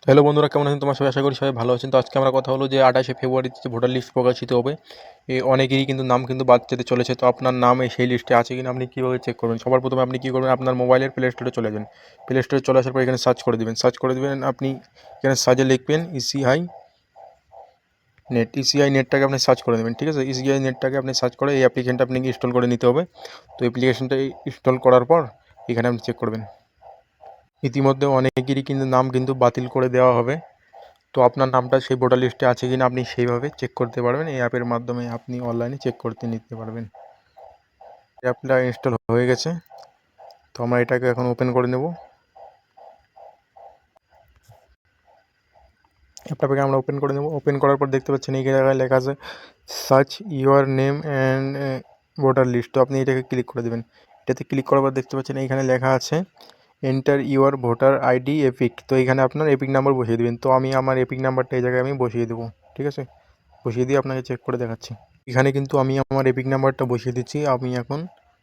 Hello বন্ধুরা, কেমন আছেন? তোমার সবাই আশা করি সবাই ভালো আছেন। তো আজকে আমরা কথা হলো যে 28শে ফেব্রুয়ারিতে যে ভোটার লিস্ট প্রকাশিত হবে, অনেকেরই কিন্তু নাম কিন্তু বাদ যেতে চলেছে। তো আপনার নাম সেই লিস্টে আছে কিনা আপনি কীভাবে চেক করবেন? সবার প্রথমে আপনি কী করবেন, আপনার মোবাইলের প্লে স্টোরে চলে যাবেন। প্লে স্টোরে চলে আসার পর এখানে সার্চ করে দেবেন আপনি। এখানে সার্চে লিখবেন ইসিআই নেট। ইসিআই নেটটাকে আপনি সার্চ করে দেবেন, ঠিক আছে? ইসিআই নেটটাকে আপনি সার্চ করে এই অ্যাপ্লিকেশনটা আপনাকে ইনস্টল করে নিতে হবে। তো অ্যাপ্লিকেশনটা ইনস্টল করার পর এখানে আপনি চেক করবেন। ইতিমধ্যে অনেকেরই কিন্তু নাম কিন্তু বাতিল করে দেওয়া হবে। তো আপনার নামটা সেই ভোটার লিস্টে আছে কিনা আপনি সেইভাবে চেক করতে পারবেন। এই অ্যাপের মাধ্যমে আপনি অনলাইনে চেক করতে নিতে পারবেন। অ্যাপটা ইনস্টল হয়ে গেছে, তো আমরা এটাকে এখন ওপেন করে নেব। অ্যাপটাকে আমরা ওপেন করে নেব। ওপেন করার পর দেখতে পাচ্ছেন এই জায়গায় লেখা আছে search your name and voter list. তো আপনি এটাকে ক্লিক করে দেবেন। এটাতে ক্লিক করার পর দেখতে পাচ্ছেন এইখানে লেখা আছে enter your voter ID epic. তো এখানে আপনার এপিক নাম্বার বসিয়ে দেবেন। তো আমি আমার এপিক নাম্বারটা এই জায়গায় আমি বসিয়ে দেবো, ঠিক আছে? বসিয়ে দিয়ে আপনাকে চেক করে দেখাচ্ছি। এখানে কিন্তু আমি আমার এপিক নাম্বারটা বসিয়ে দিচ্ছি। আমি এখন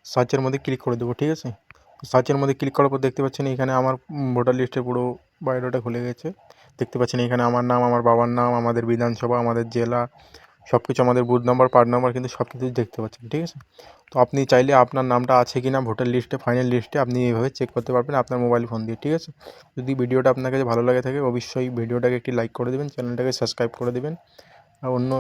সার্চের মধ্যে ক্লিক করে দেবো, ঠিক আছে? সার্চের মধ্যে ক্লিক করার পর দেখতে পাচ্ছেন এখানে আমার ভোটার লিস্টের পুরো বায়োডাটা খুলে গেছে। দেখতে পাচ্ছেন এখানে আমার নাম, আমার বাবার নাম, আমাদের বিধানসভা, আমাদের জেলা, সব কিছু, আমাদের বুথ নাম্বার, পার্ট নাম্বার কিন্তু সব কিছু দেখতে পাচ্ছেন, ঠিক আছে? তো আপনি চাইলে আপনার নামটা আছে কি না ভোটার লিস্টে, ফাইনাল লিস্টে, আপনি এইভাবে চেক করতে পারবেন আপনার মোবাইল ফোন দিয়ে, ঠিক আছে? যদি ভিডিওটা আপনার কাছে ভালো লাগে থাকে অবশ্যই ভিডিওটাকে একটি লাইক করে দেবেন, চ্যানেলটাকে সাবস্ক্রাইব করে দেবেন। আর অন্য